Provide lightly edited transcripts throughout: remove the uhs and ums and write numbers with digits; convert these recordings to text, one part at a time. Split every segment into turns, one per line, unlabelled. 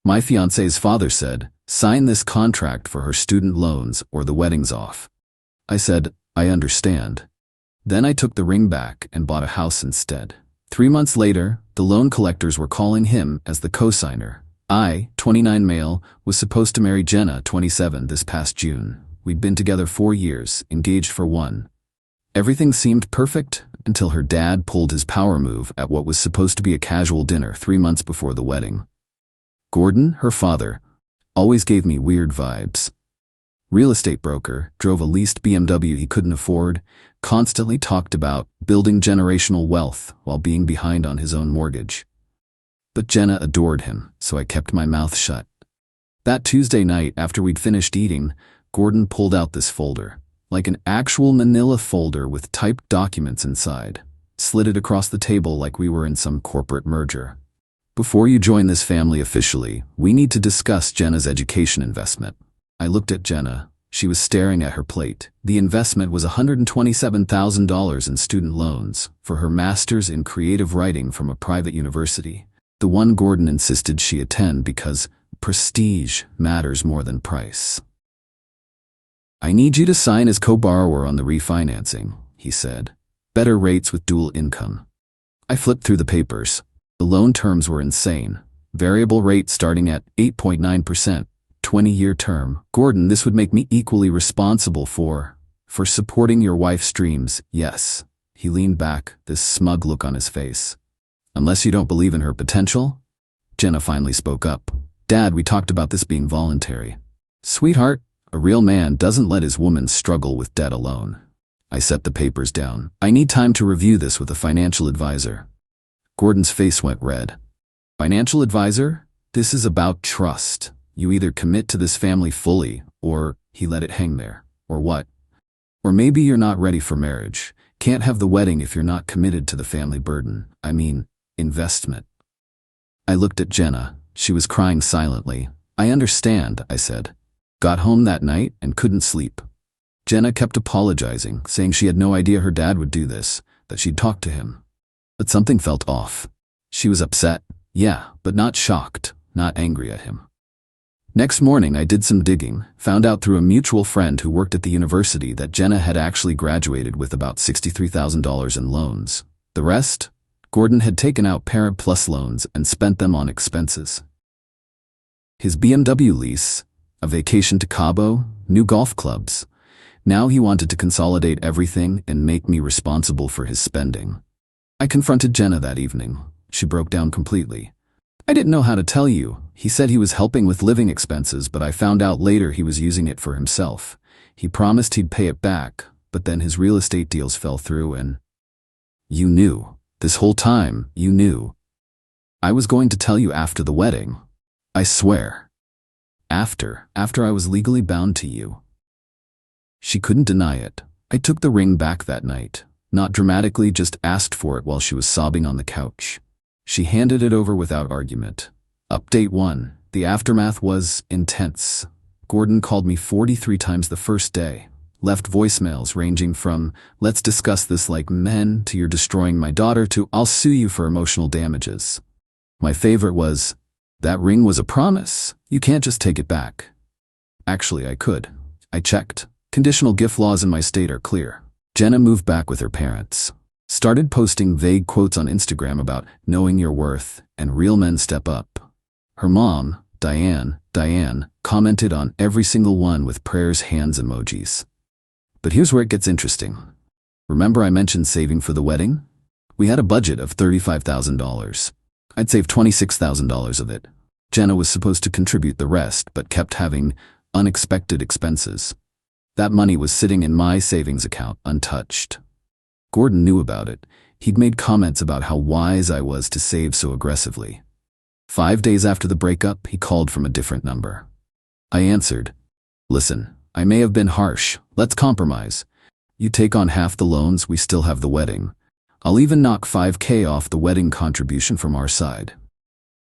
My fiancé's father said, "Sign this contract for her student loans or the wedding's off." I said, "I understand." Then I took the ring back and bought a house instead. 3 months later, the loan collectors were calling him as the co-signer. I, 29 male, was supposed to marry Jenna, 27, this past June. We'd been together 4 years, engaged for 1. Everything seemed perfect until her dad pulled his power move at what was supposed to be a casual dinner 3 months before the wedding. Gordon, her father, always gave me weird vibes. Real estate broker, drove a leased BMW he couldn't afford, constantly talked about building generational wealth while being behind on his own mortgage. But Jenna adored him, so I kept my mouth shut. That Tuesday night, after we'd finished eating, Gordon pulled out this folder, like an actual manila folder with typed documents inside, slid it across the table like we were in some corporate merger. "Before you join this family officially, we need to discuss Jenna's education investment." I looked at Jenna. She was staring at her plate. The investment was $127,000 in student loans for her master's in creative writing from a private university, the one Gordon insisted she attend because prestige matters more than price. "I need you to sign as co-borrower on the refinancing," he said. "Better rates with dual income." I flipped through the papers. The loan terms were insane. Variable rate starting at 8.9%, 20-year term. "Gordon, this would make me equally responsible for supporting your wife's dreams, yes." He leaned back, this smug look on his face. "Unless you don't believe in her potential?" Jenna finally spoke up. "Dad, we talked about this being voluntary." "Sweetheart, a real man doesn't let his woman struggle with debt alone." I set the papers down. "I need time to review this with a financial advisor." Gordon's face went red. "Financial advisor? This is about trust. You either commit to this family fully, or," he let it hang there, "or what? Or maybe you're not ready for marriage. Can't have the wedding if you're not committed to the family burden. I mean, investment." I looked at Jenna. She was crying silently. "I understand," I said. "Got home that night and couldn't sleep." Jenna kept apologizing, saying she had no idea her dad would do this, that she'd talked to him. But something felt off. She was upset, yeah, but not shocked, not angry at him. Next morning I did some digging, found out through a mutual friend who worked at the university that Jenna had actually graduated with about $63,000 in loans. The rest? Gordon had taken out Parent Plus loans and spent them on expenses. His BMW lease, a vacation to Cabo, new golf clubs. Now he wanted to consolidate everything and make me responsible for his spending. I confronted Jenna that evening. She broke down completely. "I didn't know how to tell you. He said he was helping with living expenses, but I found out later he was using it for himself. He promised he'd pay it back, but then his real estate deals fell through and—" "You knew. This whole time, you knew." "I was going to tell you after the wedding. I swear. After I was legally bound to you." She couldn't deny it. I took the ring back that night. Not dramatically, just asked for it while she was sobbing on the couch. She handed it over without argument. Update 1. The aftermath was intense. Gordon called me 43 times the first day. Left voicemails ranging from, "Let's discuss this like men," to "You're destroying my daughter," to "I'll sue you for emotional damages." My favorite was, "That ring was a promise. You can't just take it back." Actually, I could. I checked. Conditional gift laws in my state are clear. Jenna moved back with her parents. Started posting vague quotes on Instagram about knowing your worth and real men step up. Her mom, Diane, commented on every single one with prayers hands emojis. But here's where it gets interesting. Remember I mentioned saving for the wedding? We had a budget of $35,000. I'd saved $26,000 of it. Jenna was supposed to contribute the rest, but kept having unexpected expenses. That money was sitting in my savings account untouched. Gordon knew about it. He'd made comments about how wise I was to save so aggressively. 5 days after the breakup, he called from a different number. I answered. "Listen, I may have been harsh. Let's compromise. You take on half the loans, we still have the wedding. I'll even knock $5,000 off the wedding contribution from our side."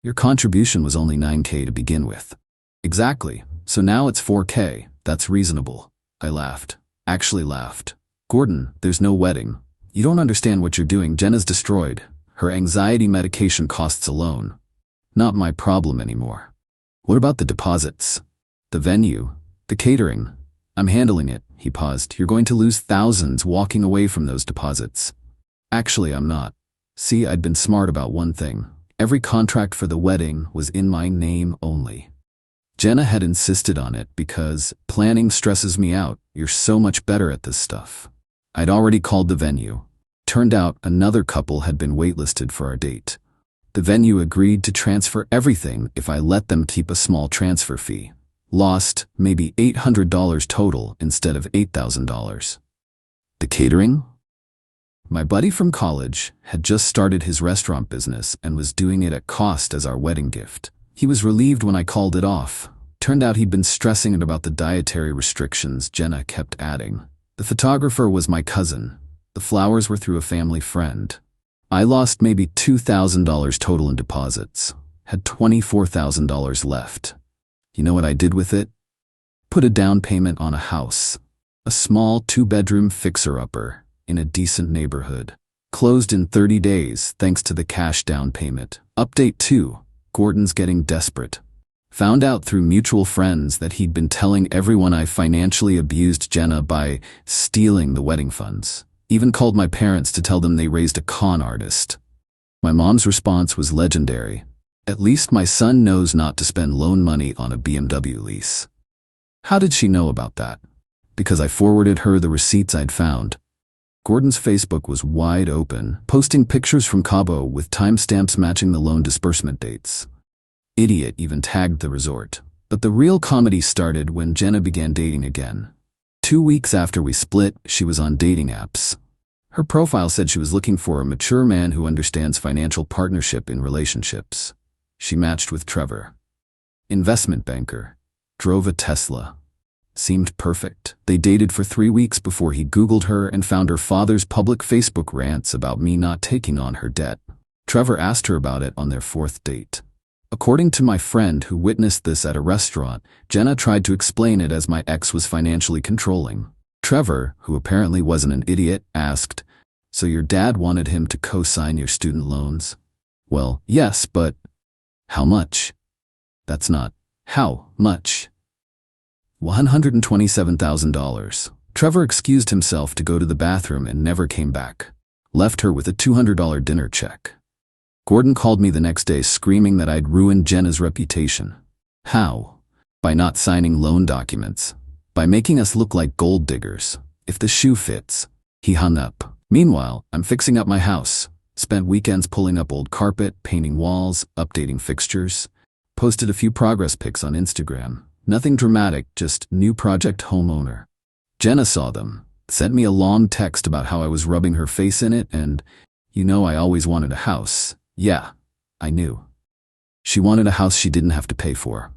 "Your contribution was only $9,000 to begin with." "Exactly. So now it's $4,000. That's reasonable." I laughed. Actually laughed. "Gordon, there's no wedding. You don't understand what you're doing. Jenna's destroyed. Her anxiety medication costs alone. Not my problem anymore." What about the deposits? The venue? The catering? I'm handling it, he paused. You're going to lose thousands walking away from those deposits. Actually, I'm not. See, I'd been smart about one thing. Every contract for the wedding was in my name only. Jenna had insisted on it because planning stresses me out. You're so much better at this stuff. I'd already called the venue. Turned out another couple had been waitlisted for our date. The venue agreed to transfer everything if I let them keep a small transfer fee. Lost maybe $800 total instead of $8,000. The catering? My buddy from college had just started his restaurant business and was doing it at cost as our wedding gift. He was relieved when I called it off. Turned out he'd been stressing about the dietary restrictions Jenna kept adding. The photographer was my cousin. The flowers were through a family friend. I lost maybe $2,000 total in deposits. Had $24,000 left. You know what I did with it? Put a down payment on a house. A small 2-bedroom fixer-upper in a decent neighborhood. Closed in 30 days thanks to the cash down payment. Update 2. Gordon's getting desperate. Found out through mutual friends that he'd been telling everyone I financially abused Jenna by stealing the wedding funds. Even called my parents to tell them they raised a con artist. My mom's response was legendary. At least my son knows not to spend loan money on a BMW lease. How did she know about that? Because I forwarded her the receipts I'd found. Gordon's Facebook was wide open, posting pictures from Cabo with timestamps matching the loan disbursement dates. Idiot even tagged the resort. But the real comedy started when Jenna began dating again. 2 weeks after we split, she was on dating apps. Her profile said she was looking for a mature man who understands financial partnership in relationships. She matched with Trevor. Investment banker. Drove a Tesla. Seemed perfect. They dated for 3 weeks before he Googled her and found her father's public Facebook rants about me not taking on her debt. Trevor asked her about it on their 4th date. According to my friend who witnessed this at a restaurant, Jenna tried to explain it as my ex was financially controlling. Trevor, who apparently wasn't an idiot, asked, "So your dad wanted him to co-sign your student loans?" "Well, yes, but how much?" "That's not how much." $127,000. Trevor excused himself to go to the bathroom and never came back. Left her with a $200 dinner check. Gordon called me the next day screaming that I'd ruined Jenna's reputation. How? By not signing loan documents. By making us look like gold diggers. If the shoe fits. He hung up. Meanwhile, I'm fixing up my house. Spent weekends pulling up old carpet, painting walls, updating fixtures. Posted a few progress pics on Instagram. Nothing dramatic, just new project homeowner. Jenna saw them, sent me a long text about how I was rubbing her face in it and, "You know I always wanted a house." Yeah, I knew. She wanted a house she didn't have to pay for.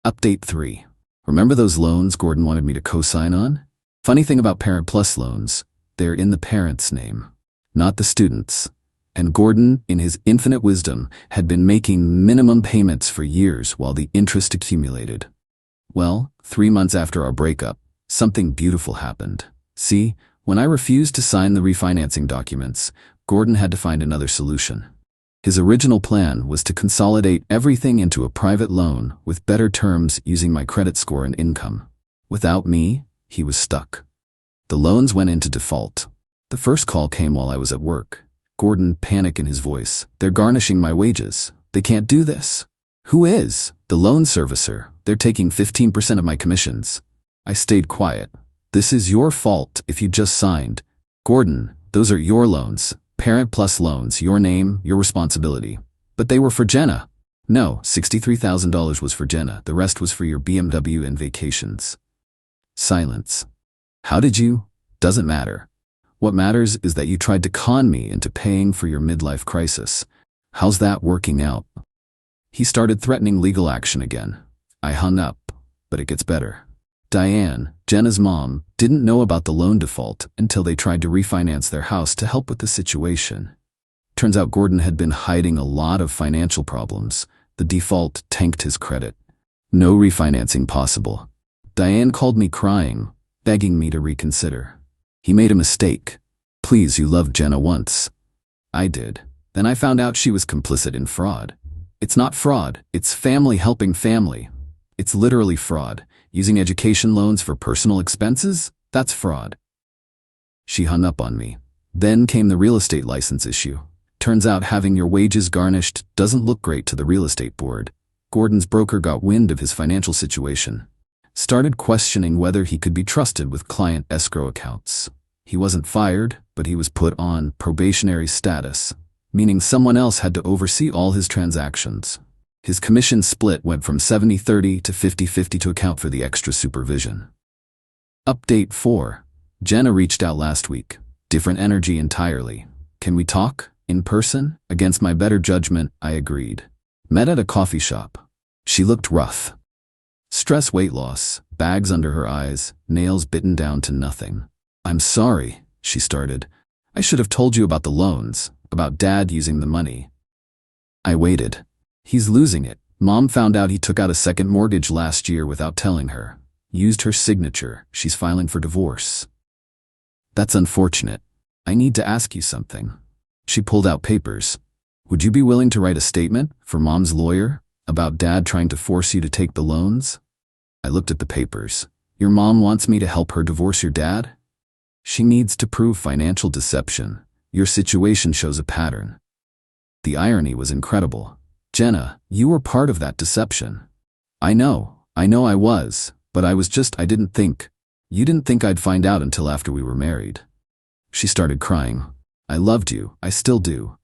Update 3. Remember those loans Gordon wanted me to co-sign on? Funny thing about Parent Plus loans, they're in the parent's name, not the student's. And Gordon, in his infinite wisdom, had been making minimum payments for years while the interest accumulated. Well, 3 months after our breakup, something beautiful happened. See, when I refused to sign the refinancing documents, Gordon had to find another solution. His original plan was to consolidate everything into a private loan with better terms using my credit score and income. Without me, he was stuck. The loans went into default. The first call came while I was at work. Gordon, panic in his voice. "They're garnishing my wages. They can't do this." "Who is?" "The loan servicer. They're taking 15% of my commissions." I stayed quiet. "This is your fault if you just signed." "Gordon, those are your loans. Parent Plus loans, your name, your responsibility." "But they were for Jenna." "No, $63,000 was for Jenna. The rest was for your BMW and vacations." Silence. "How did you?" "Doesn't matter. What matters is that you tried to con me into paying for your midlife crisis. How's that working out?" He started threatening legal action again. I hung up, but it gets better. Diane, Jenna's mom, didn't know about the loan default until they tried to refinance their house to help with the situation. Turns out Gordon had been hiding a lot of financial problems. The default tanked his credit. No refinancing possible. Diane called me crying, begging me to reconsider. "He made a mistake. Please, you loved Jenna once." I did. Then I found out she was complicit in fraud. It's not fraud, it's family helping family. It's literally fraud. Using education loans for personal expenses? That's fraud. She hung up on me. Then came the real estate license issue. Turns out having your wages garnished doesn't look great to the real estate board. Gordon's broker got wind of his financial situation. Started questioning whether he could be trusted with client escrow accounts. He wasn't fired, but he was put on probationary status, meaning someone else had to oversee all his transactions. His commission split went from 70-30 to 50-50 to account for the extra supervision. Update 4. Jenna reached out last week. Different energy entirely. Can we talk? In person? Against my better judgment, I agreed. Met at a coffee shop. She looked rough. Stress, weight loss, bags under her eyes, nails bitten down to nothing. I'm sorry, she started. I should have told you about the loans, about Dad using the money. I waited. He's losing it. Mom found out he took out a second mortgage last year without telling her. Used her signature. She's filing for divorce. That's unfortunate. I need to ask you something. She pulled out papers. Would you be willing to write a statement for Mom's lawyer about Dad trying to force you to take the loans? I looked at the papers. Your mom wants me to help her divorce your dad? She needs to prove financial deception. Your situation shows a pattern. The irony was incredible. Jenna, you were part of that deception. I know I was, but I didn't think. You didn't think I'd find out until after we were married. She started crying. I loved you, I still do.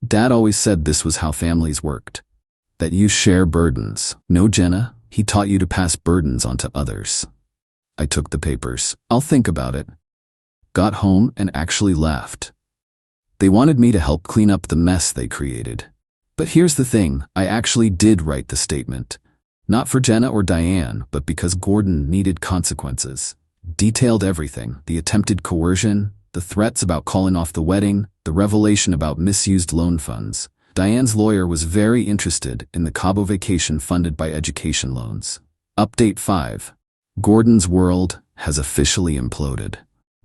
Dad always said this was how families worked. That you share burdens. No, Jenna, he taught you to pass burdens onto others. I took the papers. I'll think about it. Got home and actually laughed. They wanted me to help clean up the mess they created. But here's the thing, I actually did write the statement. Not for Jenna or Diane, but because Gordon needed consequences. Detailed everything, the attempted coercion, the threats about calling off the wedding, the revelation about misused loan funds. Diane's lawyer was very interested in the Cabo vacation funded by education loans. Update 5. Gordon's world has officially imploded.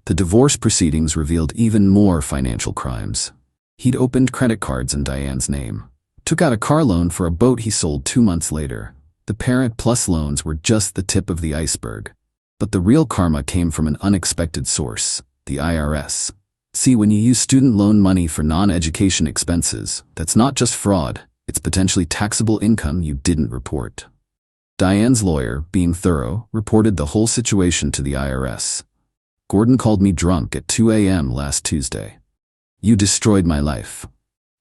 The divorce proceedings revealed even more financial crimes. He'd opened credit cards in Diane's name. Took out a car loan for a boat he sold 2 months later. The Parent Plus loans were just the tip of the iceberg. But the real karma came from an unexpected source, the IRS. See, when you use student loan money for non-education expenses, that's not just fraud, it's potentially taxable income you didn't report. Diane's lawyer, being thorough, reported the whole situation to the IRS. Gordon called me drunk at 2 a.m. last Tuesday. You destroyed my life.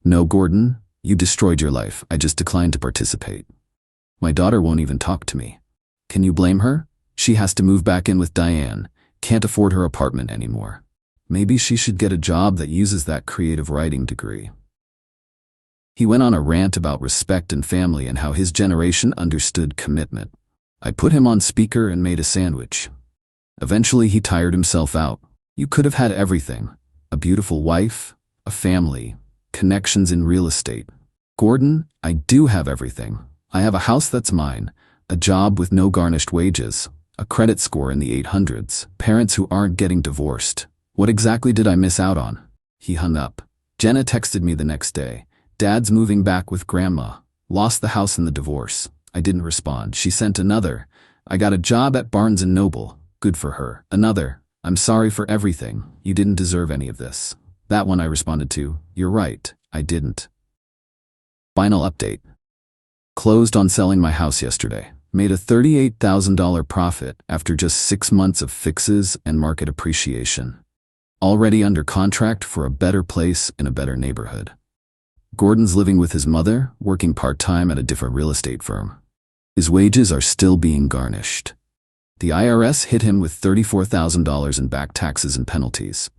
No, Gordon, you destroyed your life. I just declined to participate. My daughter won't even talk to me. Can you blame her? She has to move back in with Diane, can't afford her apartment anymore. Maybe she should get a job that uses that creative writing degree. He went on a rant about respect and family and how his generation understood commitment. I put him on speaker and made a sandwich. Eventually he tired himself out. You could have had everything. A beautiful wife, a family, connections in real estate. Gordon, I do have everything. I have a house that's mine, a job with no garnished wages, a credit score in the 800s, parents who aren't getting divorced. What exactly did I miss out on? He hung up. Jenna texted me the next day. Dad's moving back with Grandma. Lost the house in the divorce. I didn't respond. She sent another. I got a job at Barnes & Noble. Good for her. Another. I'm sorry for everything. You didn't deserve any of this. That one I responded to. You're right. I didn't. Final update. Closed on selling my house yesterday. Made a $38,000 profit after just 6 months of fixes and market appreciation. Already under contract for a better place in a better neighborhood. Gordon's living with his mother, working part-time at a different real estate firm. His wages are still being garnished. The IRS hit him with $34,000 in back taxes and penalties.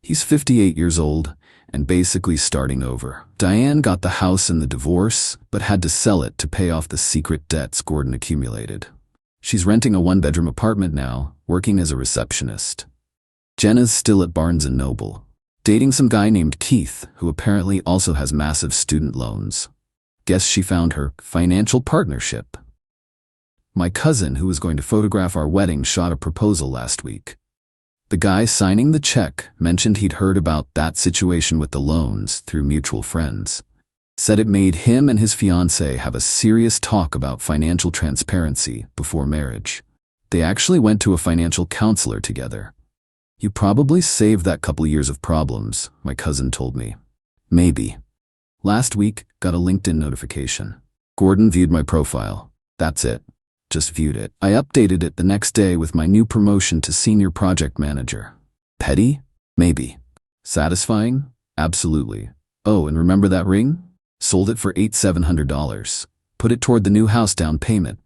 He's 58 years old and basically starting over. Diane got the house in the divorce, but had to sell it to pay off the secret debts Gordon accumulated. She's renting a 1-bedroom apartment now, working as a receptionist. Jenna's still at Barnes & Noble, dating some guy named Keith, who apparently also has massive student loans. Guess she found her financial partnership. My cousin, who was going to photograph our wedding, shot a proposal last week. The guy signing the check mentioned he'd heard about that situation with the loans through mutual friends. Said it made him and his fiancée have a serious talk about financial transparency before marriage. They actually went to a financial counselor together. You probably saved that couple years of problems, my cousin told me. Maybe. Last week, got a LinkedIn notification. Gordon viewed my profile. That's it. Just viewed it. I updated it the next day with my new promotion to senior project manager. Petty? Maybe. Satisfying? Absolutely. Oh, and remember that ring? Sold it for $8,700. Put it toward the new house down payment.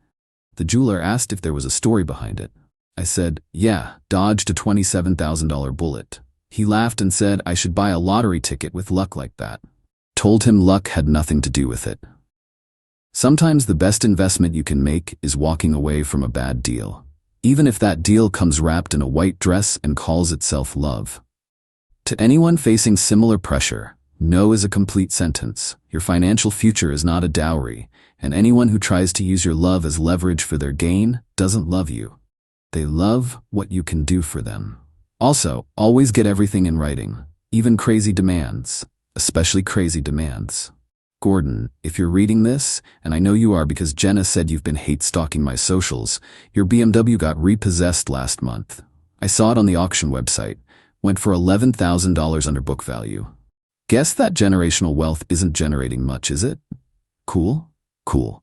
The jeweler asked if there was a story behind it. I said, yeah, dodged a $27,000 bullet. He laughed and said I should buy a lottery ticket with luck like that. Told him luck had nothing to do with it. Sometimes the best investment you can make is walking away from a bad deal, even if that deal comes wrapped in a white dress and calls itself love. To anyone facing similar pressure, no is a complete sentence. Your financial future is not a dowry, and anyone who tries to use your love as leverage for their gain doesn't love you. They love what you can do for them. Also, always get everything in writing, even crazy demands, especially crazy demands. Gordon, if you're reading this, and I know you are because Jenna said you've been hate stalking my socials, your BMW got repossessed last month. I saw it on the auction website. Went for $11,000 under book value. Guess that generational wealth isn't generating much, is it? Cool? Cool.